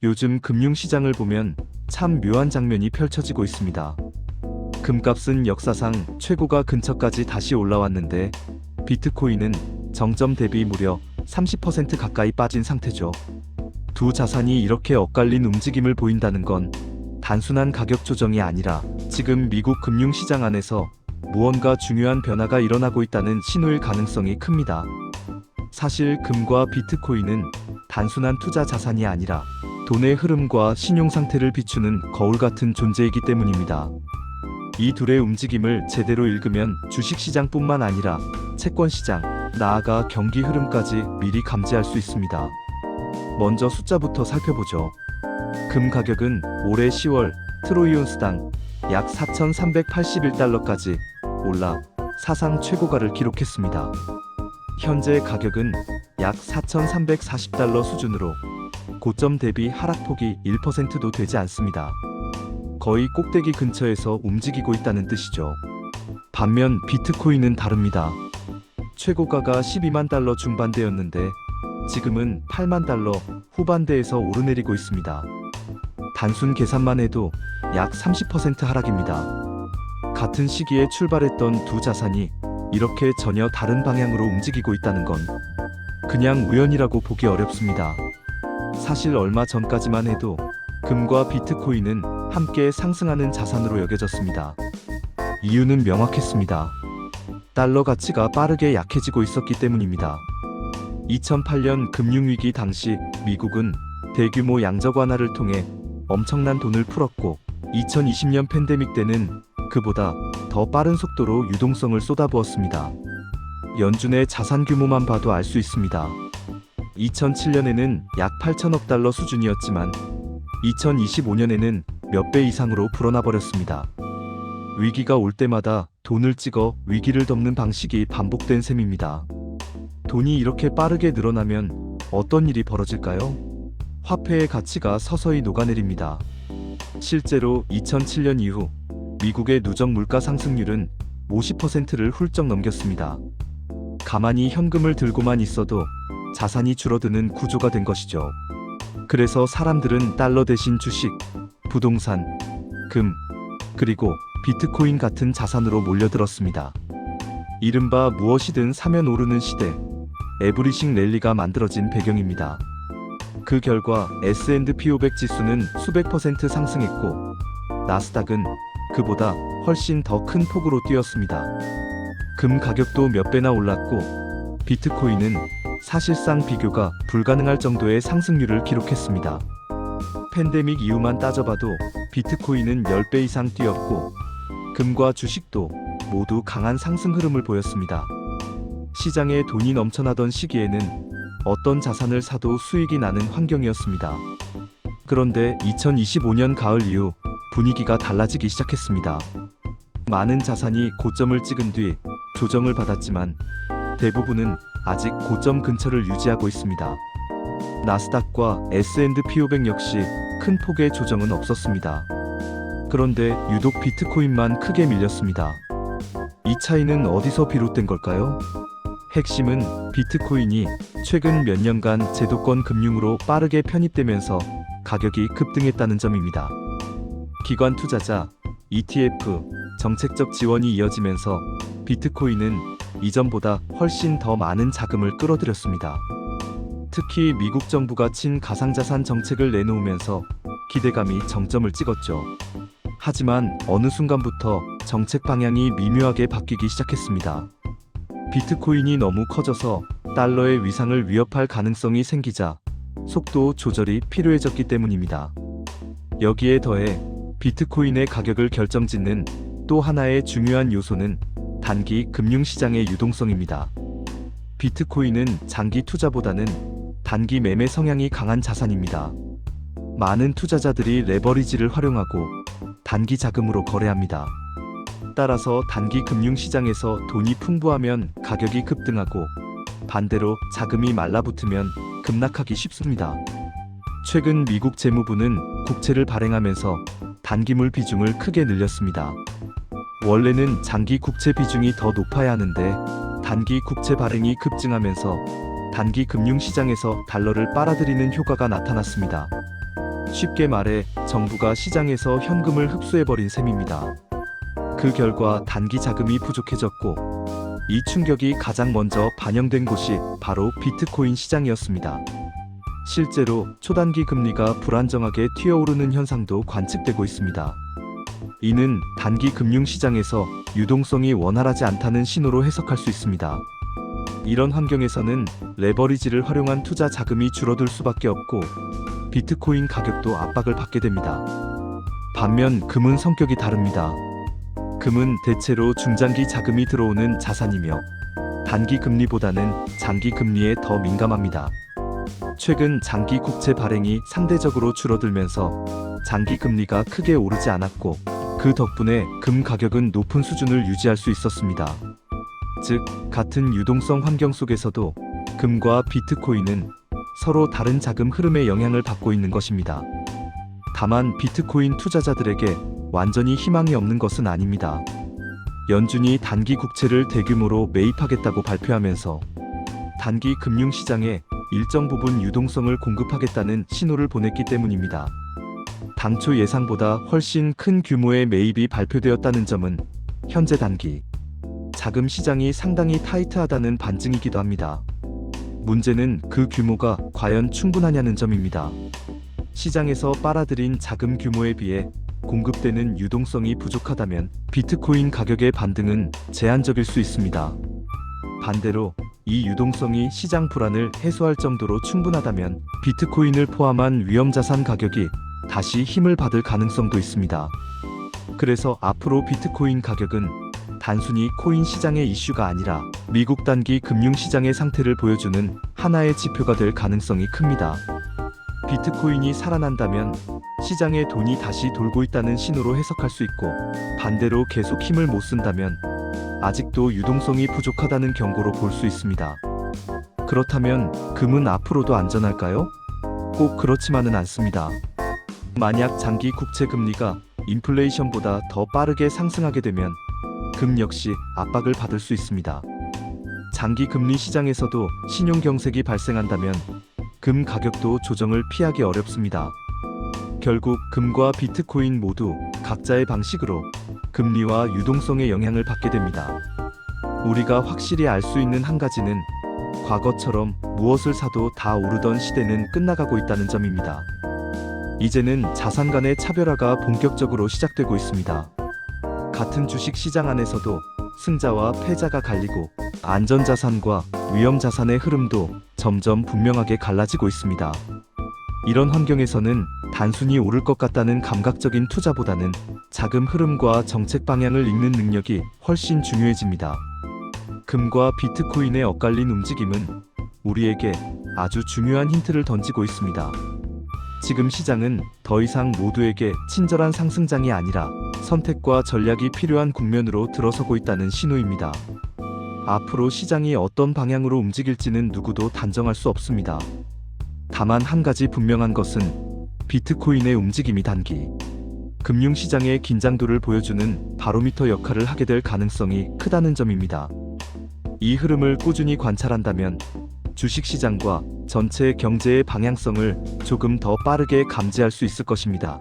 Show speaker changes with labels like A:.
A: 요즘 금융시장을 보면 참 묘한 장면이 펼쳐지고 있습니다. 금값은 역사상 최고가 근처까지 다시 올라왔는데 비트코인은 정점 대비 무려 30% 가까이 빠진 상태죠. 두 자산이 이렇게 엇갈린 움직임을 보인다는 건 단순한 가격 조정이 아니라 지금 미국 금융시장 안에서 무언가 중요한 변화가 일어나고 있다는 신호일 가능성이 큽니다. 사실 금과 비트코인은 단순한 투자 자산이 아니라 돈의 흐름과 신용 상태를 비추는 거울 같은 존재이기 때문입니다. 이 둘의 움직임을 제대로 읽으면 주식시장뿐만 아니라 채권시장, 나아가 경기 흐름까지 미리 감지할 수 있습니다. 먼저 숫자부터 살펴보죠. 금 가격은 올해 10월 트로이 온스당 약 4,381달러까지 올라 사상 최고가를 기록했습니다. 현재 가격은 약 4,340달러 수준으로 고점 대비 하락폭이 1%도 되지 않습니다. 거의 꼭대기 근처에서 움직이고 있다는 뜻이죠. 반면 비트코인은 다릅니다. 최고가가 12만 달러 중반대였는데 지금은 8만 달러 후반대에서 오르내리고 있습니다. 단순 계산만 해도 약 30% 하락입니다. 같은 시기에 출발했던 두 자산이 이렇게 전혀 다른 방향으로 움직이고 있다는 건 그냥 우연이라고 보기 어렵습니다. 사실 얼마 전까지만 해도 금과 비트코인은 함께 상승하는 자산으로 여겨졌습니다. 이유는 명확했습니다. 달러 가치가 빠르게 약해지고 있었기 때문입니다. 2008년 금융위기 당시 미국은 대규모 양적 완화를 통해 엄청난 돈을 풀었고 2020년 팬데믹 때는 그보다 더 빠른 속도로 유동성을 쏟아부었습니다. 연준의 자산 규모만 봐도 알 수 있습니다. 2007년에는 약 8천억 달러 수준이었지만 2025년에는 몇 배 이상으로 불어나 버렸습니다. 위기가 올 때마다 돈을 찍어 위기를 덮는 방식이 반복된 셈입니다. 돈이 이렇게 빠르게 늘어나면 어떤 일이 벌어질까요? 화폐의 가치가 서서히 녹아내립니다. 실제로 2007년 이후 미국의 누적 물가 상승률은 50%를 훌쩍 넘겼습니다. 가만히 현금을 들고만 있어도 자산이 줄어드는 구조가 된 것이죠. 그래서 사람들은 달러 대신 주식, 부동산, 금, 그리고 비트코인 같은 자산으로 몰려들었습니다. 이른바 무엇이든 사면 오르는 시대, 에브리싱 랠리가 만들어진 배경입니다. 그 결과 S&P 500 지수는 수백 퍼센트 상승했고 나스닥은 그보다 훨씬 더 큰 폭으로 뛰었습니다. 금 가격도 몇 배나 올랐고 비트코인은 사실상 비교가 불가능할 정도의 상승률을 기록했습니다. 팬데믹 이후만 따져봐도 비트코인은 10배 이상 뛰었고 금과 주식도 모두 강한 상승 흐름을 보였습니다. 시장에 돈이 넘쳐나던 시기에는 어떤 자산을 사도 수익이 나는 환경이었습니다. 그런데 2025년 가을 이후 분위기가 달라지기 시작했습니다. 많은 자산이 고점을 찍은 뒤 조정을 받았지만 대부분은 아직 고점 근처를 유지하고 있습니다. 나스닥과 S&P 500 역시 큰 폭의 조정은 없었습니다. 그런데 유독 비트코인만 크게 밀렸습니다. 이 차이는 어디서 비롯된 걸까요? 핵심은 비트코인이 최근 몇 년간 제도권 금융으로 빠르게 편입되면서 가격이 급등했다는 점입니다. 기관 투자자, ETF, 정책적 지원이 이어지면서 비트코인은 이전보다 훨씬 더 많은 자금을 끌어들였습니다. 특히 미국 정부가 친가상자산 정책을 내놓으면서 기대감이 정점을 찍었죠. 하지만 어느 순간부터 정책 방향이 미묘하게 바뀌기 시작했습니다. 비트코인이 너무 커져서 달러의 위상을 위협할 가능성이 생기자 속도 조절이 필요해졌기 때문입니다. 여기에 더해 비트코인의 가격을 결정짓는 또 하나의 중요한 요소는 단기 금융시장의 유동성입니다. 비트코인은 장기 투자보다는 단기 매매 성향이 강한 자산입니다. 많은 투자자들이 레버리지를 활용하고 단기 자금으로 거래합니다. 따라서 단기 금융시장에서 돈이 풍부하면 가격이 급등하고 반대로 자금이 말라붙으면 급락하기 쉽습니다. 최근 미국 재무부는 국채를 발행하면서 단기물 비중을 크게 늘렸습니다. 원래는 장기 국채 비중이 더 높아야 하는데 단기 국채 발행이 급증하면서 단기 금융시장에서 달러를 빨아들이는 효과가 나타났습니다. 쉽게 말해 정부가 시장에서 현금을 흡수해버린 셈입니다. 그 결과 단기 자금이 부족해졌고 이 충격이 가장 먼저 반영된 곳이 바로 비트코인 시장이었습니다. 실제로 초단기 금리가 불안정하게 튀어오르는 현상도 관측되고 있습니다. 이는 단기 금융시장에서 유동성이 원활하지 않다는 신호로 해석할 수 있습니다. 이런 환경에서는 레버리지를 활용한 투자 자금이 줄어들 수밖에 없고 비트코인 가격도 압박을 받게 됩니다. 반면 금은 성격이 다릅니다. 금은 대체로 중장기 자금이 들어오는 자산이며 단기 금리보다는 장기 금리에 더 민감합니다. 최근 장기 국채 발행이 상대적으로 줄어들면서 장기 금리가 크게 오르지 않았고 그 덕분에 금 가격은 높은 수준을 유지할 수 있었습니다. 즉, 같은 유동성 환경 속에서도 금과 비트코인은 서로 다른 자금 흐름의 영향을 받고 있는 것입니다. 다만 비트코인 투자자들에게 완전히 희망이 없는 것은 아닙니다. 연준이 단기 국채를 대규모로 매입하겠다고 발표하면서 단기 금융시장에 일정 부분 유동성을 공급하겠다는 신호를 보냈기 때문입니다. 당초 예상보다 훨씬 큰 규모의 매입이 발표되었다는 점은 현재 단기 자금 시장이 상당히 타이트하다는 반증이기도 합니다. 문제는 그 규모가 과연 충분하냐는 점입니다. 시장에서 빨아들인 자금 규모에 비해 공급되는 유동성이 부족하다면 비트코인 가격의 반등은 제한적일 수 있습니다. 반대로 이 유동성이 시장 불안을 해소할 정도로 충분하다면 비트코인을 포함한 위험자산 가격이 다시 힘을 받을 가능성도 있습니다. 그래서 앞으로 비트코인 가격은 단순히 코인 시장의 이슈가 아니라 미국 단기 금융시장의 상태를 보여주는 하나의 지표가 될 가능성이 큽니다. 비트코인이 살아난다면 시장에 돈이 다시 돌고 있다는 신호로 해석할 수 있고, 반대로 계속 힘을 못 쓴다면 아직도 유동성이 부족하다는 경고로 볼 수 있습니다. 그렇다면 금은 앞으로도 안전할까요? 꼭 그렇지만은 않습니다. 만약 장기 국채 금리가 인플레이션보다 더 빠르게 상승하게 되면 금 역시 압박을 받을 수 있습니다. 장기 금리 시장에서도 신용 경색이 발생한다면 금 가격도 조정을 피하기 어렵습니다. 결국 금과 비트코인 모두 각자의 방식으로 금리와 유동성의 영향을 받게 됩니다. 우리가 확실히 알 수 있는 한 가지는 과거처럼 무엇을 사도 다 오르던 시대는 끝나가고 있다는 점입니다. 이제는 자산 간의 차별화가 본격적으로 시작되고 있습니다. 같은 주식 시장 안에서도 승자와 패자가 갈리고 안전자산과 위험자산의 흐름도 점점 분명하게 갈라지고 있습니다. 이런 환경에서는 단순히 오를 것 같다는 감각적인 투자보다는 자금 흐름과 정책 방향을 읽는 능력이 훨씬 중요해집니다. 금과 비트코인의 엇갈린 움직임은 우리에게 아주 중요한 힌트를 던지고 있습니다. 지금 시장은 더 이상 모두에게 친절한 상승장이 아니라 선택과 전략이 필요한 국면으로 들어서고 있다는 신호입니다. 앞으로 시장이 어떤 방향으로 움직일지는 누구도 단정할 수 없습니다. 다만 한 가지 분명한 것은 비트코인의 움직임이 단기 금융시장의 긴장도를 보여주는 바로미터 역할을 하게 될 가능성이 크다는 점입니다. 이 흐름을 꾸준히 관찰한다면 주식시장과 전체 경제의 방향성을 조금 더 빠르게 감지할 수 있을 것입니다.